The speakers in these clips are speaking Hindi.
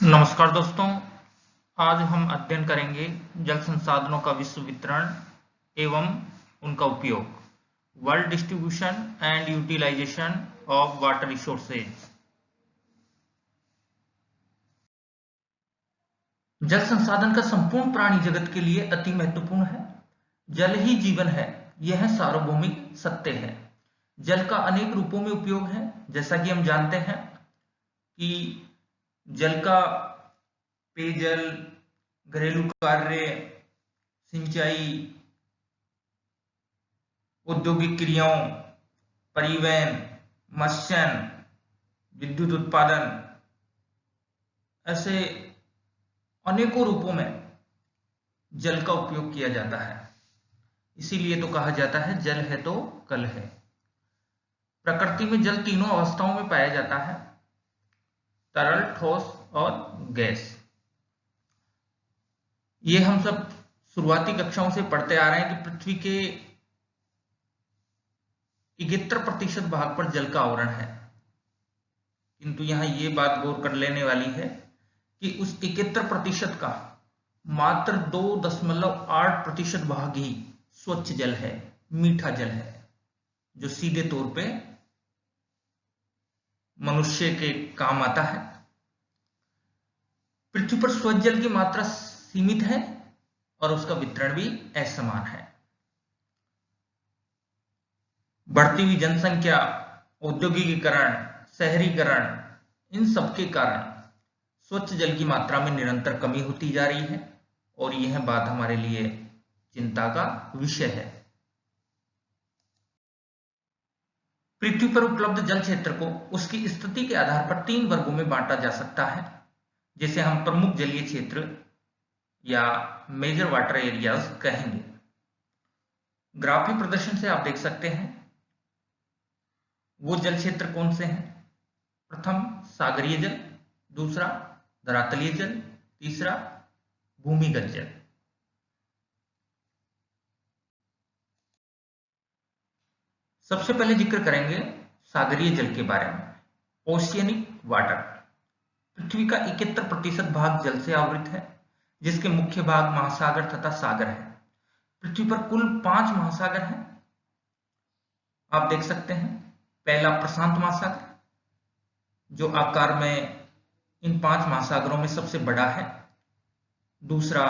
नमस्कार दोस्तों। आज हम अध्ययन करेंगे जल संसाधनों का विश्व वितरण एवं उनका उपयोग, world distribution and utilisation of water resources. जल संसाधन का संपूर्ण प्राणी जगत के लिए अति महत्वपूर्ण है। जल ही जीवन है, यह सार्वभौमिक सत्य है। जल का अनेक रूपों में उपयोग है। जैसा कि हम जानते हैं कि जल का पेयजल, घरेलू कार्य, सिंचाई, औद्योगिक क्रियाओं, परिवहन, मत्स्यन, विद्युत उत्पादन, ऐसे अनेकों रूपों में जल का उपयोग किया जाता है। इसीलिए तो कहा जाता है जल है तो कल है। प्रकृति में जल तीनों अवस्थाओं में पाया जाता है, तरल, ठोस और गैस। ये हम सब शुरुआती कक्षाओं से पढ़ते आ रहे हैं कि पृथ्वी के 71% भाग पर जल का आवरण है। किंतु यहां ये बात गौर कर लेने वाली है कि उस 71% का मात्र 2.8% भाग ही स्वच्छ जल है, मीठा जल है, जो सीधे तौर पे मनुष्य के काम आता है। पृथ्वी पर स्वच्छ जल की मात्रा सीमित है और उसका वितरण भी असमान है। बढ़ती हुई जनसंख्या, औद्योगिकीकरण, शहरीकरण, इन सबके कारण स्वच्छ जल की मात्रा में निरंतर कमी होती जा रही है और यह बात हमारे लिए चिंता का विषय है। पृथ्वी पर उपलब्ध जल क्षेत्र को उसकी स्थिति के आधार पर 3 वर्गों में बांटा जा सकता है, जिसे हम प्रमुख जलीय क्षेत्र या मेजर वाटर एरियाज कहेंगे। ग्राफीय प्रदर्शन से आप देख सकते हैं वो जल क्षेत्र कौन से हैं। प्रथम सागरीय जल, दूसरा धरातलीय जल, तीसरा भूमिगत जल। सबसे पहले जिक्र करेंगे सागरीय जल के बारे में। Oceanic water. पृथ्वी का 71% भाग जल से आवृत है, जिसके मुख्य भाग महासागर तथा सागर है। पृथ्वी पर कुल 5 महासागर हैं। आप देख सकते हैं, पहला प्रशांत महासागर, जो आकार में इन 5 महासागरों में सबसे बड़ा है। दूसरा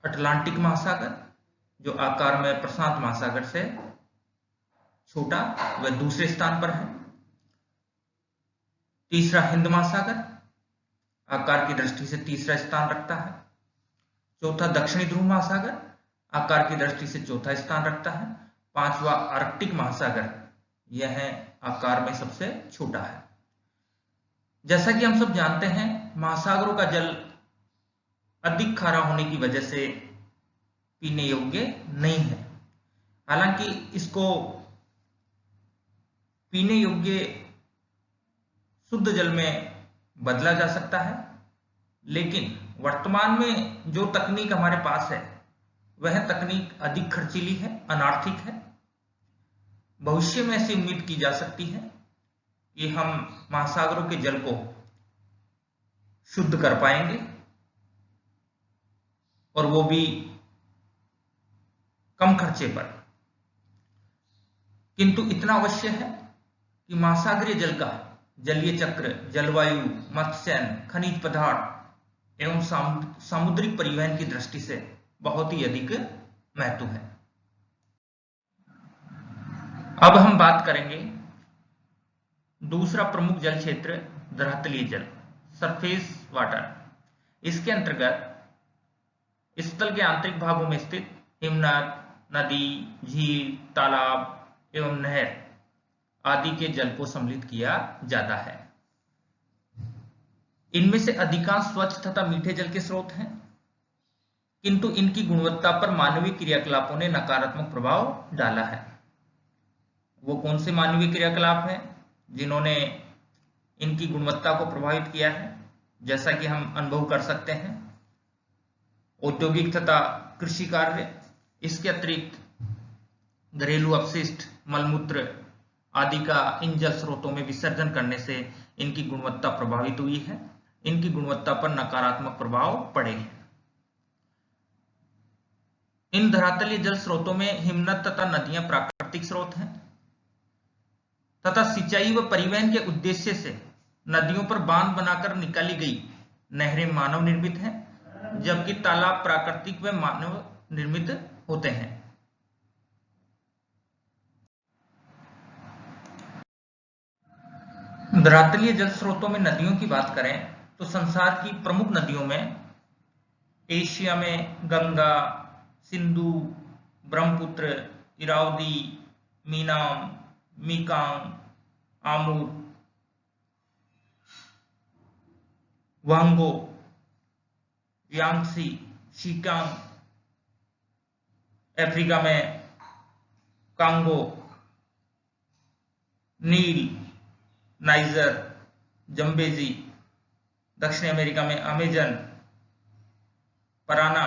अटलांटिक महासागर, जो आकार में प्रशांत महासागर से छोटा व दूसरे स्थान पर है। तीसरा हिंद महासागर, आकार की दृष्टि से तीसरा स्थान रखता है। चौथा दक्षिणी ध्रुव महासागर, आकार की दृष्टि से चौथा स्थान रखता है। पांचवा आर्कटिक महासागर, यह आकार में सबसे छोटा है। जैसा कि हम सब जानते हैं, महासागरों का जल अधिक खारा होने की वजह से पीने योग्य नहीं है। हालांकि इसको पीने योग्य शुद्ध जल में बदला जा सकता है, लेकिन वर्तमान में जो तकनीक हमारे पास है वह तकनीक अधिक खर्चीली है, अनार्थिक है। भविष्य में ऐसी उम्मीद की जा सकती है कि हम महासागरों के जल को शुद्ध कर पाएंगे, और वो भी कम खर्चे पर। किंतु इतना अवश्य है कि महासागरीय जल का जलीय चक्र, जलवायु, मत्स्यन, खनिज पदार्थ एवं सामुद्रिक परिवहन की दृष्टि से बहुत ही अधिक महत्व है। अब हम बात करेंगे दूसरा प्रमुख जल क्षेत्र, धरातलीय जल, सरफेस वाटर। इसके अंतर्गत स्थल के आंतरिक भागों में स्थित हिमनद, नदी, झील, तालाब एवं नहर आदि के जल को सम्मिलित किया जाता है। इनमें से अधिकांश स्वच्छ तथा मीठे जल के स्रोत हैं, किंतु इनकी गुणवत्ता पर मानवीय क्रियाकलापों ने नकारात्मक प्रभाव डाला है। वो कौन से मानवीय क्रियाकलाप हैं जिन्होंने इनकी गुणवत्ता को प्रभावित किया है? जैसा कि हम अनुभव कर सकते हैं, औद्योगिक तथा कृषि कार्य, इसके अतिरिक्त घरेलू अपशिष्ट, मलमूत्र आदि का इन जल स्रोतों में विसर्जन करने से इनकी गुणवत्ता प्रभावित हुई है। इनकी गुणवत्ता पर नकारात्मक प्रभाव पड़े हैं। इन धरातलीय जल स्रोतों में हिमनद तथा नदियां प्राकृतिक स्रोत हैं तथा सिंचाई व परिवहन के उद्देश्य से नदियों पर बांध बनाकर निकाली गई नहरें मानव निर्मित हैं, जबकि तालाब प्राकृतिक व मानव निर्मित होते हैं। धरातलीय जल स्रोतों में नदियों की बात करें तो संसार की प्रमुख नदियों में एशिया में Ganga, Sindhu, Brahmaputra, Irrawaddy, Menam, Mekong, Amur, वांगो, यांगसी, शिकांग, अफ्रीका में कांगो, नील, नाइजर, जम्बेजी, दक्षिण अमेरिका में अमेजन, पराना,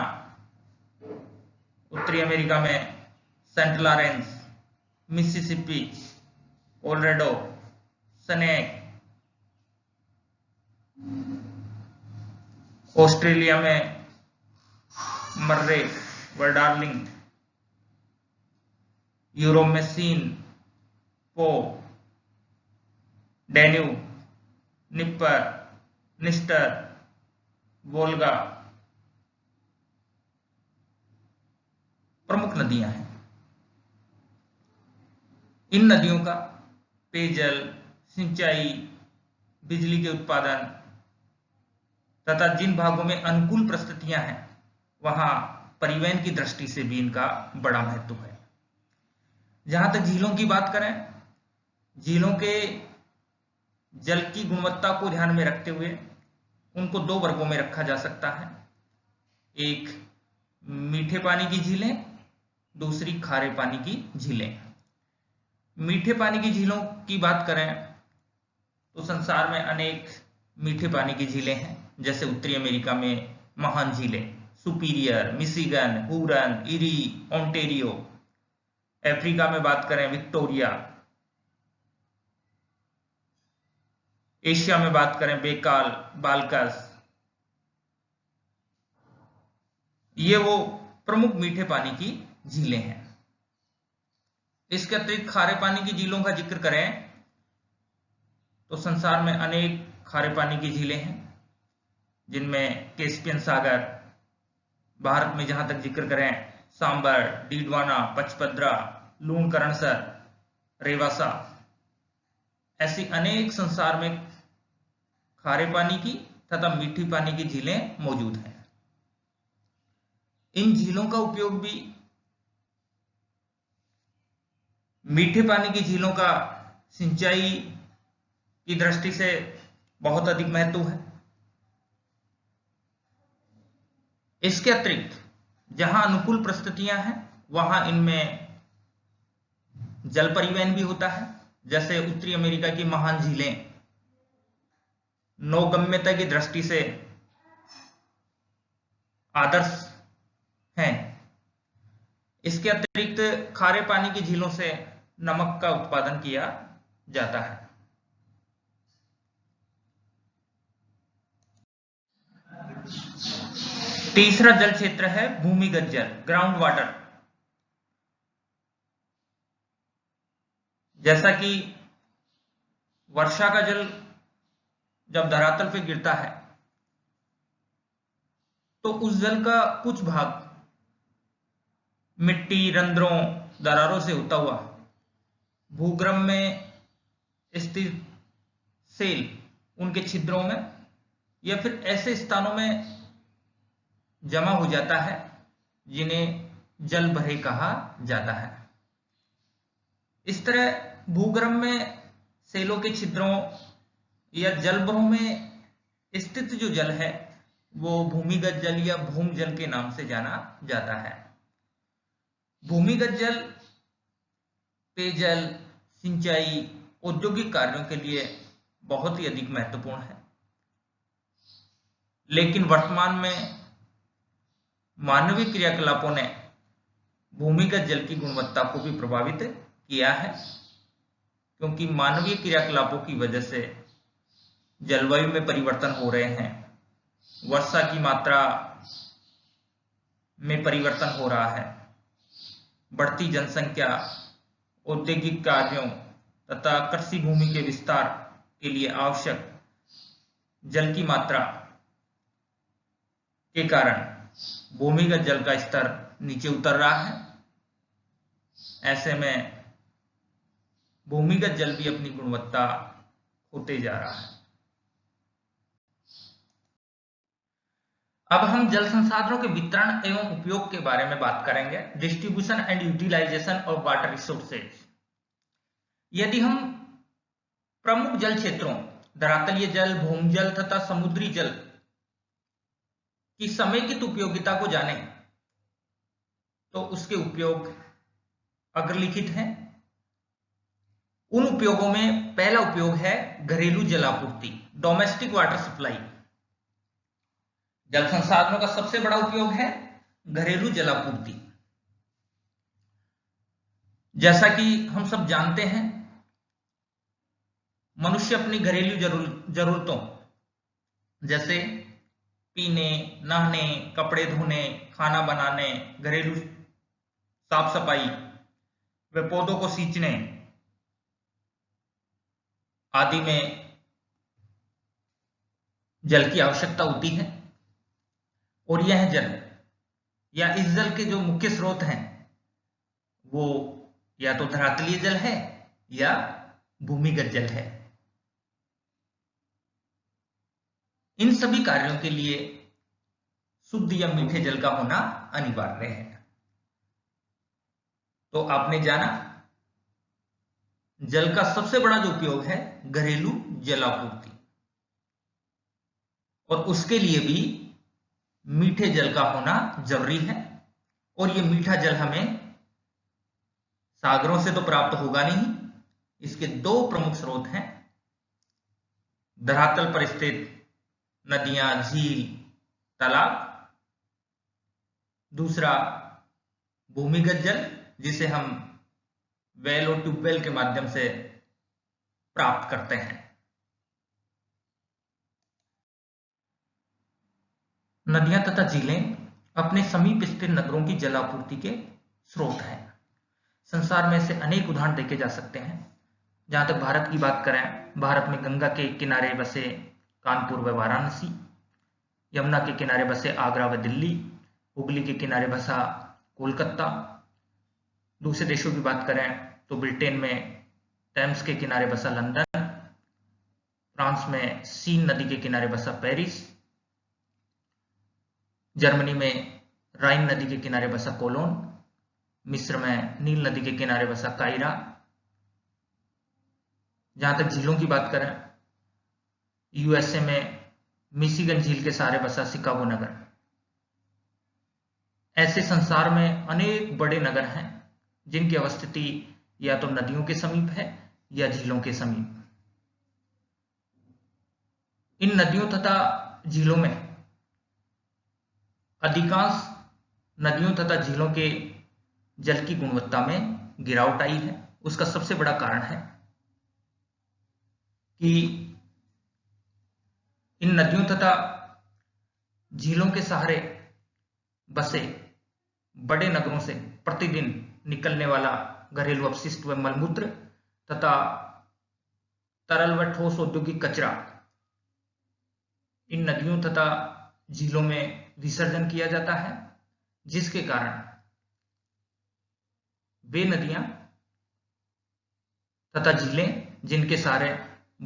उत्तरी अमेरिका में Saint Lawrence, Mississippi, Colorado, Snake, Australia में मर्रे व डार्लिंग, यूरोप में Seine, Po, Danube, Dnieper, Dniester, Volga प्रमुख नदियां हैं। इन नदियों का पेयजल, सिंचाई, बिजली के उत्पादन तथा जिन भागों में अनुकूल परिस्थितियां हैं वहां परिवहन की दृष्टि से भी इनका बड़ा महत्व है। जहां तक झीलों की बात करें, झीलों के जल की गुणवत्ता को ध्यान में रखते हुए उनको दो वर्गों में रखा जा सकता है। एक मीठे पानी की झीलें, दूसरी खारे पानी की झीलें। मीठे पानी की झीलों की बात करें तो संसार में अनेक मीठे पानी की झीलें हैं, जैसे उत्तरी अमेरिका में महान झीलें superior, Michigan, Huron, eri, Ontario. Africa में बात करें विक्टोरिया। एशिया में बात करें बेकाल, बाल्कस। ये वो प्रमुख मीठे पानी की झीलें हैं। इसके अतिरिक्त खारे पानी की झीलों का जिक्र करें तो संसार में अनेक खारे पानी की झीलें हैं, जिनमें कैस्पियन सागर, भारत में जहां तक जिक्र करें सांबर, डीडवाना, पचपद्रा, लूणकरणसर, रेवासा। ऐसी अनेक संसार में खारे पानी की तथा मीठी पानी की झीलें मौजूद हैं। इन झीलों का उपयोग भी मीठे पानी की झीलों का सिंचाई की दृष्टि से बहुत अधिक महत्व है। इसके अतिरिक्त जहां अनुकूल परिस्थितियां हैं वहां इनमें जल परिवहन भी होता है, जैसे उत्तरी अमेरिका की महान झीलें नौगम्यता की दृष्टि से आदर्श हैं। इसके अतिरिक्त खारे पानी की झीलों से नमक का उत्पादन किया जाता है। तीसरा जल क्षेत्र है भूमिगत जल, ग्राउंड वाटर। जैसा कि वर्षा का जल जब धरातल पे गिरता है तो उस जल का कुछ भाग मिट्टी, रंध्रों, दरारों से होता हुआ भूगर्भ में स्थित सेल, उनके छिद्रों में या फिर ऐसे स्थानों में जमा हो जाता है जिन्हें जल भरे कहा जाता है। इस तरह भूगर्भ में सेलों के छिद्रों या जलभरों में स्थित जो जल है वो भूमिगत जल या भूम जल के नाम से जाना जाता है। भूमिगत जल पेयजल, सिंचाई, औद्योगिक कार्यों के लिए बहुत ही अधिक महत्वपूर्ण है, लेकिन वर्तमान में मानवीय क्रियाकलापों ने भूमिगत जल की गुणवत्ता को भी प्रभावित किया है, क्योंकि मानवीय क्रियाकलापों की वजह से जलवायु में परिवर्तन हो रहे हैं, वर्षा की मात्रा में परिवर्तन हो रहा है, बढ़ती जनसंख्या, औद्योगिक कार्यों तथा कृषि भूमि के विस्तार के लिए आवश्यक जल की मात्रा के कारण भूमिगत जल का स्तर नीचे उतर रहा है। ऐसे में भूमिगत जल भी अपनी गुणवत्ता खोते जा रहा है। अब हम जल संसाधनों के वितरण एवं उपयोग के बारे में बात करेंगे, distribution and utilisation of water resources. यदि हम प्रमुख जल क्षेत्रों धरातलीय जल, भूमजल तथा समुद्री जल की समेकित उपयोगिता को जाने तो उसके उपयोग अग्रलिखित हैं। उन उपयोगों में पहला उपयोग है घरेलू जलापूर्ति, डोमेस्टिक वाटर सप्लाई। जल संसाधनों का सबसे बड़ा उपयोग है घरेलू जलापूर्ति। जैसा कि हम सब जानते हैं, मनुष्य अपनी घरेलू जरूरतों जैसे पीने, नहाने, कपड़े धोने, खाना बनाने, घरेलू साफ सफाई व पौधों को सींचने आदि में जल की आवश्यकता होती है। और यह जल या इस जल के जो मुख्य स्रोत हैं वो या तो धरातलीय जल है या भूमिगत जल है। इन सभी कार्यों के लिए शुद्ध या मीठे जल का होना अनिवार्य है। तो आपने जाना जल का सबसे बड़ा जो उपयोग है घरेलू जलापूर्ति, और उसके लिए भी मीठे जल का होना जरूरी है। और ये मीठा जल हमें सागरों से तो प्राप्त होगा नहीं। इसके दो प्रमुख स्रोत हैं, धरातल पर स्थित नदियां, झील, तालाब। दूसरा भूमिगत जल, जिसे हम वेल और ट्यूबवेल के माध्यम से प्राप्त करते हैं। नदियां तथा झीलें अपने समीप स्थित नगरों की जलापूर्ति के स्रोत हैं। संसार में ऐसे अनेक उदाहरण देखे जा सकते हैं। जहां तक भारत की बात करें, भारत में गंगा के किनारे बसे कानपुर व वाराणसी, यमुना के किनारे बसे आगरा व दिल्ली, हुगली के किनारे बसा कोलकाता। दूसरे देशों की बात करें तो ब्रिटेन में टेम्स के किनारे बसा लंदन, फ्रांस में सीन नदी के किनारे बसा पेरिस, जर्मनी में राइन नदी के किनारे बसा कोलोन, मिस्र में नील नदी के किनारे बसा कायरा। जहां तक झीलों की बात करें, यूएसए में मिशिगन झील के सहारे बसा शिकागो नगर। ऐसे संसार में अनेक बड़े नगर हैं जिनकी अवस्थिति या तो नदियों के समीप है या झीलों के समीप। इन नदियों तथा झीलों में अधिकांश नदियों तथा झीलों के जल की गुणवत्ता में गिरावट आई है। उसका सबसे बड़ा कारण है कि इन नदियों तथा झीलों के सहारे बसे बड़े नगरों से प्रतिदिन निकलने वाला घरेलू अपशिष्ट व मलमूत्र तथा तरल व ठोस औद्योगिक कचरा इन नदियों तथा झीलों में विसर्जन किया जाता है, जिसके कारण वे नदियां तथा झीलें जिनके सहारे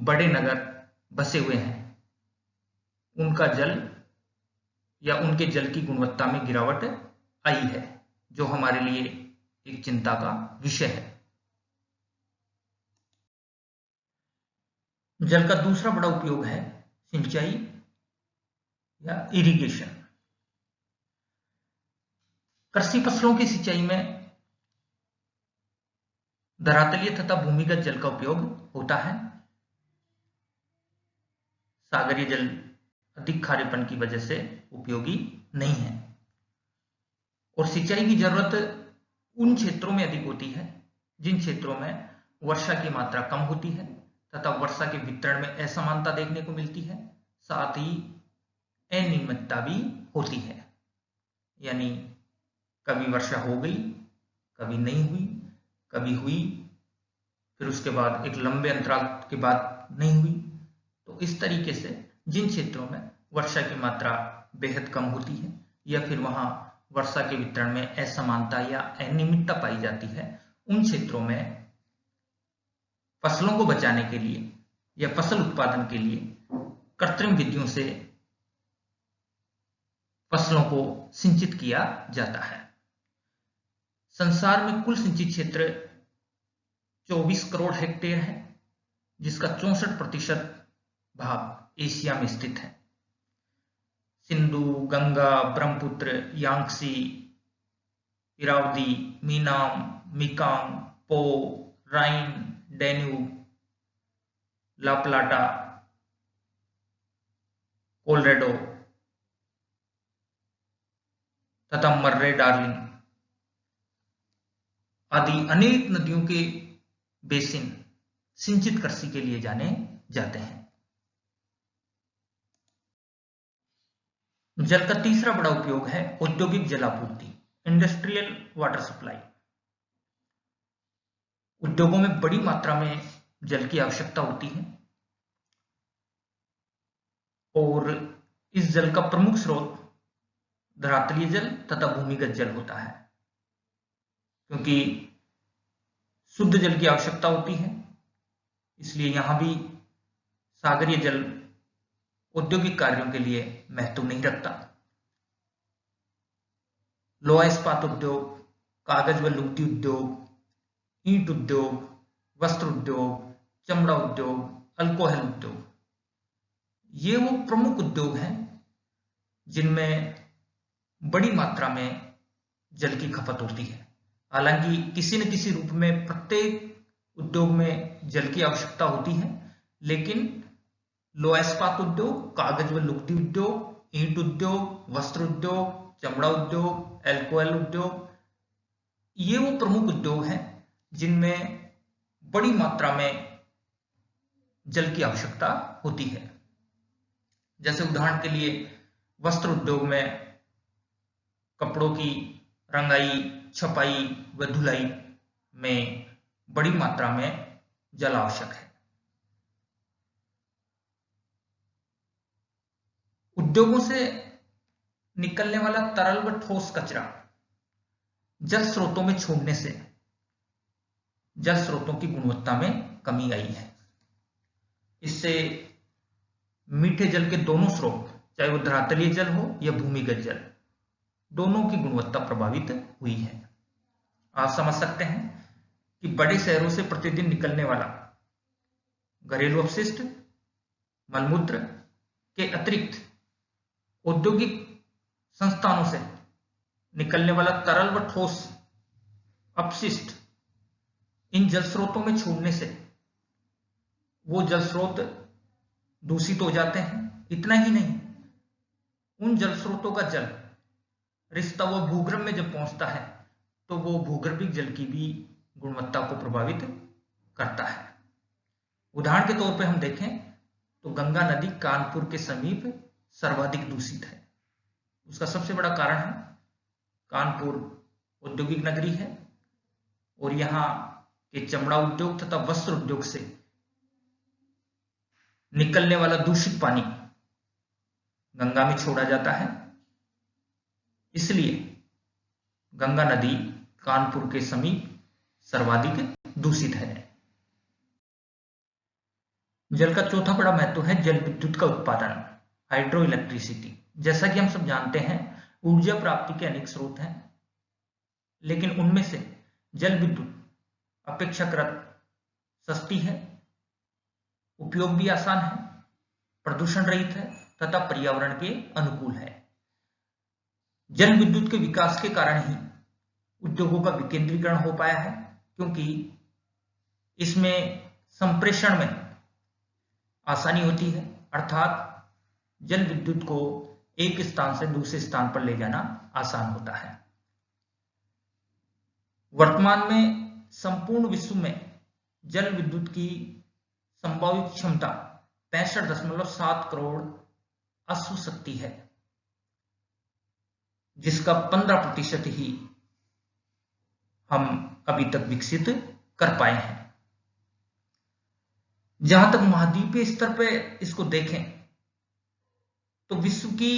बड़े नगर बसे हुए हैं, उनका जल या उनके जल की गुणवत्ता में गिरावट आई है, जो हमारे लिए एक चिंता का विषय है। जल का दूसरा बड़ा उपयोग है सिंचाई या इरिगेशन। कृषि फसलों की सिंचाई में धरातलीय तथा भूमिगत जल का उपयोग होता है। सागरीय जल अधिक खारेपन की वजह से उपयोगी नहीं है और सिंचाई की जरूरत उन क्षेत्रों में अधिक होती है जिन क्षेत्रों में वर्षा की मात्रा कम होती है तथा वर्षा के वितरण में असमानता देखने को मिलती है, साथ ही अनियमितता भी होती है। यानी कभी वर्षा हो गई, कभी नहीं हुई, कभी हुई, फिर उसके बाद एक लंबे अंतराल के बाद नहीं हुई। तो इस तरीके से जिन क्षेत्रों में वर्षा की मात्रा बेहद कम होती है या फिर वहां वर्षा के वितरण में असमानता या अनियमितता पाई जाती है, उन क्षेत्रों में फसलों को बचाने के लिए या फसल उत्पादन के लिए कृत्रिम विधियों से फसलों को सिंचित किया जाता है। संसार में कुल सिंचित क्षेत्र 24 करोड़ हेक्टेयर है, जिसका 64% भाग एशिया में स्थित है। सिंधु, गंगा, ब्रह्मपुत्र, यांगसी, इरावदी, मीनाम, मिकांग, पो, राइन, डैन्यूब, ला प्लाटा, कोलोराडो तथा मर्रे डार्लिंग आदि अनेक नदियों के बेसिन सिंचित कृषि के लिए जाने जाते हैं। जल का तीसरा बड़ा उपयोग है औद्योगिक जलापूर्ति, इंडस्ट्रियल वाटर सप्लाई। उद्योगों में बड़ी मात्रा में जल की आवश्यकता होती है और इस जल का प्रमुख स्रोत धरातलीय जल तथा भूमिगत जल होता है। क्योंकि शुद्ध जल की आवश्यकता होती है, इसलिए यहां भी सागरीय जल औद्योगिक कार्यों के लिए महत्व नहीं रखता। लोहा इस्पात उद्योग, कागज व लुगदी उद्योग, ईंट उद्योग, वस्त्र उद्योग, चमड़ा उद्योग, अल्कोहल उद्योग, ये वो प्रमुख उद्योग हैं जिनमें बड़ी मात्रा में जल की खपत होती है। हालांकि किसी न किसी रूप में प्रत्येक उद्योग में जल की आवश्यकता होती है, लेकिन लोहा इस्पात उद्योग, कागज व लुगदी उद्योग, ईंट उद्योग, वस्त्र उद्योग, चमड़ा उद्योग, अल्कोहल उद्योग, ये वो प्रमुख उद्योग हैं जिनमें बड़ी मात्रा में जल की आवश्यकता होती है। जैसे उदाहरण के लिए वस्त्र उद्योग में कपड़ों की रंगाई, छपाई व धुलाई में बड़ी मात्रा में जल आवश्यक है। उद्योगों से निकलने वाला तरल व ठोस कचरा जल स्रोतों में छोड़ने से जल स्रोतों की गुणवत्ता में कमी आई है। इससे मीठे जल के दोनों स्रोत, चाहे वो धरातलीय जल हो या भूमिगत जल, दोनों की गुणवत्ता प्रभावित हुई है। आप समझ सकते हैं कि बड़े शहरों से प्रतिदिन निकलने वाला घरेलू अपशिष्ट, मलमूत्र के अतिरिक्त औद्योगिक संस्थानों से निकलने वाला तरल व ठोस अपशिष्ट इन जल स्रोतों में छोड़ने से वो जल स्रोत दूषित हो जाते हैं। इतना ही नहीं, उन जल स्रोतों का जल रिश्ता वो भूगर्भ में जब पहुंचता है तो वो भूगर्भिक जल की भी गुणवत्ता को प्रभावित करता है। उदाहरण के तौर पे हम देखें तो गंगा नदी कानपुर के समीप सर्वाधिक दूषित है। उसका सबसे बड़ा कारण है कानपुर औद्योगिक नगरी है और यहाँ के चमड़ा उद्योग तथा वस्त्र उद्योग से निकलने वाला दूषित पानी गंगा में छोड़ा जाता है। इसलिए गंगा नदी कानपुर के समीप सर्वाधिक दूषित है। जल का चौथा बड़ा महत्व है जल विद्युत का उत्पादन, हाइड्रो इलेक्ट्रिसिटी। जैसा कि हम सब जानते हैं, ऊर्जा प्राप्ति के अनेक स्रोत हैं, लेकिन उनमें से जल विद्युत अपेक्षाकृत सस्ती है, उपयोग भी आसान है, प्रदूषण रहित है तथा पर्यावरण के अनुकूल है। जल विद्युत के विकास के कारण ही उद्योगों का विकेंद्रीकरण हो पाया है, क्योंकि इसमें संप्रेषण में आसानी होती है, अर्थात जल विद्युत को एक स्थान से दूसरे स्थान पर ले जाना आसान होता है। वर्तमान में संपूर्ण विश्व में जल विद्युत की संभावित क्षमता 65.7 करोड़ अश्व शक्ति है, जिसका 15% ही हम अभी तक विकसित कर पाए हैं। जहां तक महाद्वीपीय स्तर पे इसको देखें तो विश्व की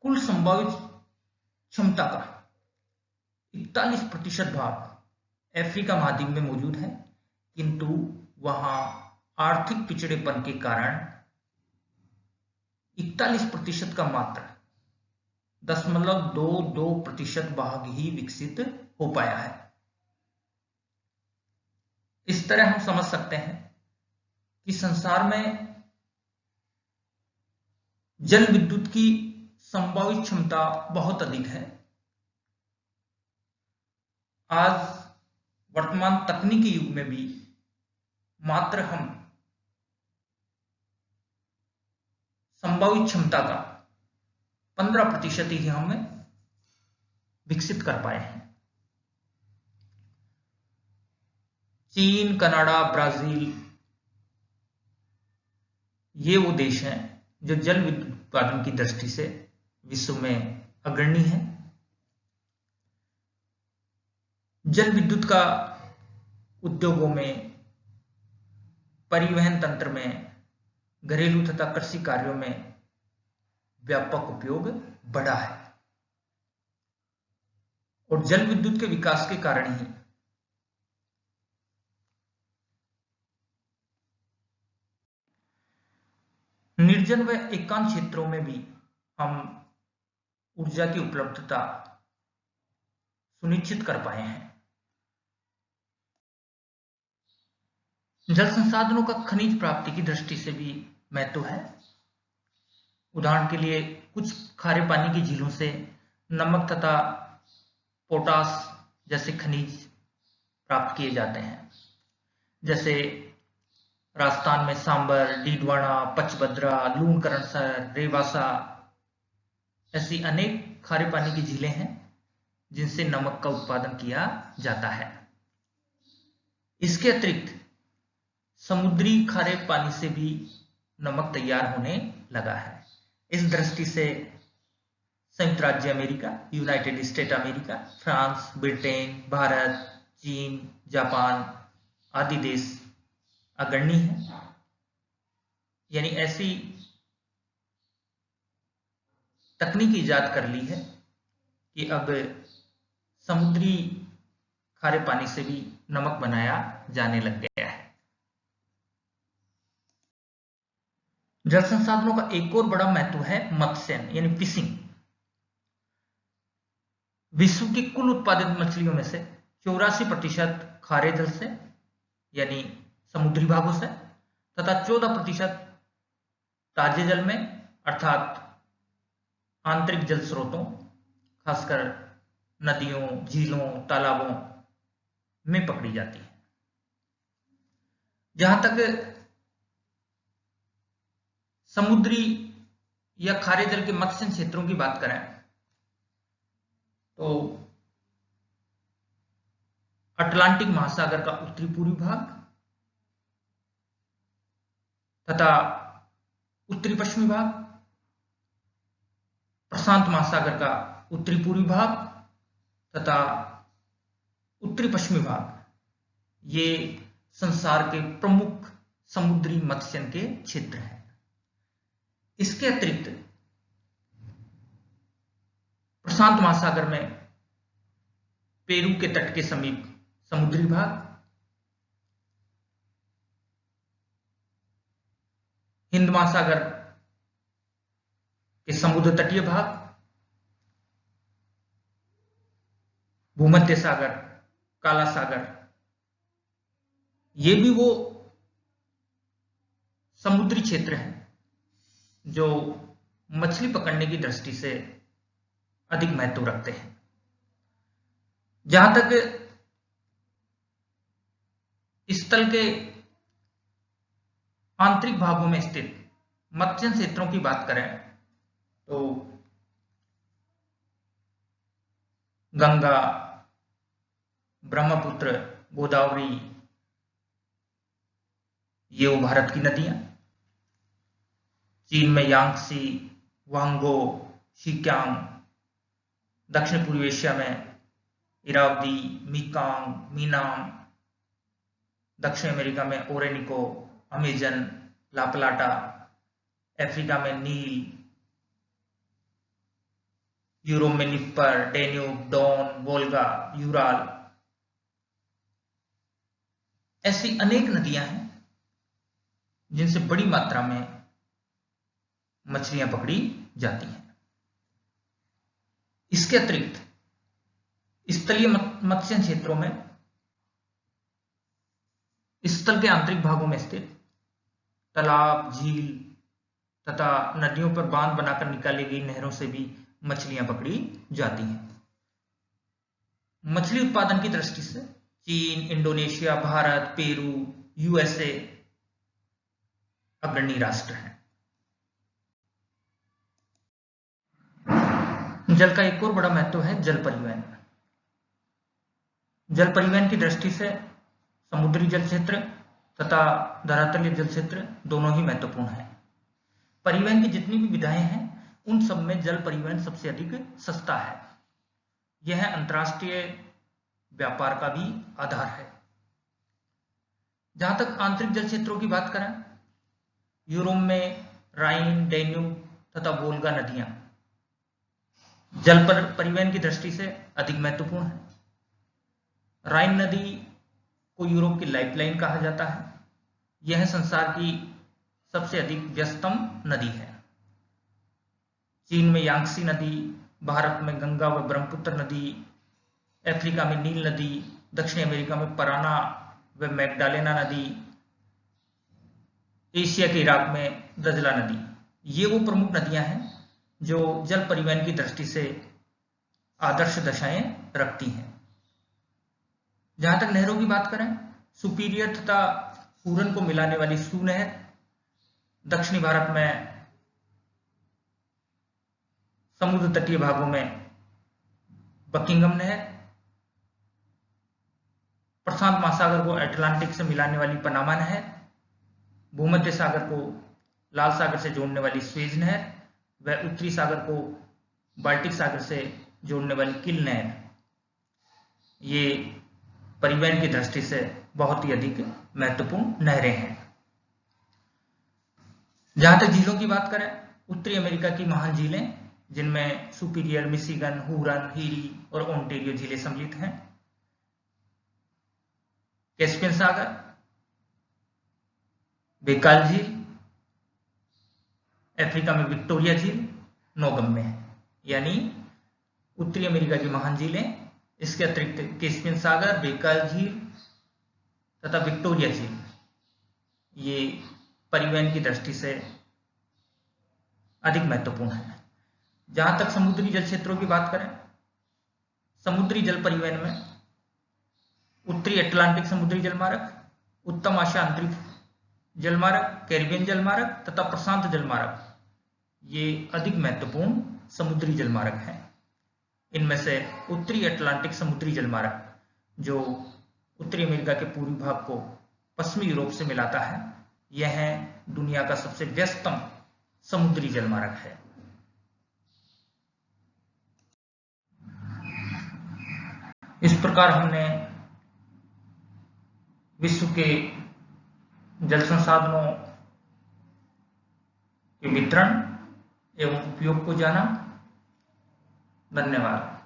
कुल संभावित क्षमता का 41% भाग अफ्रीका महाद्वीप में मौजूद है, किंतु वहां आर्थिक पिछड़ेपन के कारण 41% का मात्र 0.22% भाग ही विकसित हो पाया है। इस तरह हम समझ सकते हैं कि संसार में जल विद्युत की संभावित क्षमता बहुत अधिक है। आज वर्तमान तकनीकी युग में भी मात्र हम संभावित क्षमता का 15% ही हम विकसित कर पाए हैं। चीन, कनाडा, ब्राजील ये वो देश हैं जो जल विद्युत उत्पादन की दृष्टि से विश्व में अग्रणी है। जल विद्युत का उद्योगों में, परिवहन तंत्र में, घरेलू तथा कृषि कार्यों में व्यापक उपयोग बढ़ा है और जल विद्युत के विकास के कारण ही निर्जन व एकांत क्षेत्रों में भी हम ऊर्जा की उपलब्धता सुनिश्चित कर पाए हैं। जल संसाधनों का खनिज प्राप्ति की दृष्टि से भी महत्व है। उदाहरण के लिए कुछ खारे पानी की झीलों से नमक तथा पोटास जैसे खनिज प्राप्त किए जाते हैं। जैसे राजस्थान में सांबर, डीडवाना, पचभद्रा, लूणकरणसर, रेवासा ऐसी अनेक खारे पानी की झीलें हैं जिनसे नमक का उत्पादन किया जाता है। इसके अतिरिक्त समुद्री खारे पानी से भी नमक तैयार होने लगा है। इस दृष्टि से संयुक्त राज्य America, United state America, France, Britain, Bharat, चीन, जापान आदि देश अग्रणी है। यानी ऐसी तकनीक इजाद कर ली है कि अब समुद्री खारे पानी से भी नमक बनाया जाने लग गया है। जल संसाधनों का एक और बड़ा महत्व है मत्स्यन यानी फिशिंग। विश्व की कुल उत्पादित मछलियों में से 84% खारे जल से यानी समुद्री भागों से तथा 14% ताजे जल में अर्थात आंतरिक जल स्रोतों, खासकर नदियों, झीलों, तालाबों में पकड़ी जाती है। जहां तक समुद्री या खारे जल के मत्स्य क्षेत्रों की बात करें तो अटलांटिक महासागर का उत्तरी पूर्वी भाग तथा उत्तरी पश्चिमी भाग, प्रशांत महासागर का उत्तरी पूर्वी भाग तथा उत्तरी पश्चिमी भाग, ये संसार के प्रमुख समुद्री मत्स्यन के क्षेत्र हैं। इसके अतिरिक्त प्रशांत महासागर में पेरू के तट के समीप समुद्री भाग, हिंद महासागर के समुद्र तटीय भाग, भूमध्य सागर, काला सागर, ये भी वो समुद्री क्षेत्र हैं जो मछली पकड़ने की दृष्टि से अधिक महत्व रखते हैं। जहां तक स्थल के आंतरिक भागों में स्थित मत्स्य क्षेत्रों की बात करें तो गंगा, ब्रह्मपुत्र, गोदावरी, ये वो भारत की नदियां, चीन में यांगसी, वांगो, शिक्यांग, दक्षिण पूर्व एशिया में इरावदी, मीकांग, मीनाम, दक्षिण अमेरिका में ओरेनिको, अमेजन, लाप्लाटा, अफ्रीका में नील, यूरोप में निप्पर, डेन्यूब, डॉन, वोल्गा, यूराल। ऐसी अनेक नदियां हैं जिनसे बड़ी मात्रा में मछलियां पकड़ी जाती हैं। इसके अतिरिक्त स्थलीय मत्स्य क्षेत्रों में स्थल के आंतरिक भागों में स्थित तालाब, झील तथा नदियों पर बांध बनाकर निकाली गई नहरों से भी मछलियां पकड़ी जाती हैं। मछली उत्पादन की दृष्टि से चीन, इंडोनेशिया, भारत, पेरू, यूएसए अग्रणी राष्ट्र हैं। जल का एक और बड़ा महत्व है जल परिवहन। जल परिवहन की दृष्टि से समुद्री जल क्षेत्र तथा धरातलीय जल क्षेत्र दोनों ही महत्वपूर्ण हैं। परिवहन की जितनी भी विधाएं हैं उन सब में जल परिवहन सबसे अधिक सस्ता है। यह अंतरराष्ट्रीय व्यापार का भी आधार है। जहां तक आंतरिक जल क्षेत्रों की बात करें, यूरोप में राइन, डेन्यूब तथा वोल्गा नदियां जल परिवहन की दृष्टि से अधिक महत्वपूर्ण है। राइन नदी को यूरोप की लाइफलाइन कहा जाता है। यह संसार की सबसे अधिक व्यस्तम नदी है। चीन में यांगसी नदी, भारत में गंगा व ब्रह्मपुत्र नदी, अफ्रीका में नील नदी, दक्षिण अमेरिका में पराना व मैग्डालेना नदी, एशिया के इराक में दजला नदी। ये वो प्रमुख नदियां हैं जो जल परिवहन की दृष्टि से आदर्श दशाएं रखती हैं। जहां तक नहरों की बात करें, सुपीरियर तथा पूरन को मिलाने वाली सू नहर, दक्षिणी भारत में समुद्र तटीय भागों में बकिंगम नहर, प्रशांत महासागर को अटलांटिक से मिलाने वाली पनामा नहर, भूमध्य सागर को लाल सागर से जोड़ने वाली स्वेज नहर व उत्तरी सागर को बाल्टिक सागर से जोड़ने वाली किल नहर, ये परिवहन की दृष्टि से बहुत ही अधिक महत्वपूर्ण नहरें हैं। जहां तक झीलों की बात करें, उत्तरी अमेरिका की महान झीलें जिनमें सुपीरियर, मिशिगन, हुरन, हीरी और ओंटेरियो झीलें सम्मिलित हैं, कैस्पियन सागर, बेकाल झील, अफ्रीका में विक्टोरिया झील नौगम्य है। यानी उत्तरी अमेरिका की महान झीलें, इसके अतिरिक्त कैस्पियन सागर, बेकाल झील तथा विक्टोरिया झील, ये परिवहन की दृष्टि से अधिक महत्वपूर्ण है। जहां तक समुद्री जल क्षेत्रों की बात करें, समुद्री जल परिवहन में उत्तरी अटलांटिक समुद्री जलमार्ग, उत्तम आशिया अंतरिक्ष जलमार्ग, कैरिबियन जलमार्ग तथा प्रशांत जलमार्ग, ये अधिक महत्वपूर्ण समुद्री जलमार्ग हैं। इनमें से उत्तरी अटलांटिक समुद्री जलमार्ग, जो उत्तरी अमेरिका के पूर्वी भाग को पश्चिमी यूरोप से मिलाता है, यह दुनिया का सबसे व्यस्तम समुद्री जलमार्ग है। इस प्रकार हमने विश्व के जल संसाधनों के वितरण एवं उपयोग को जाना। धन्यवाद।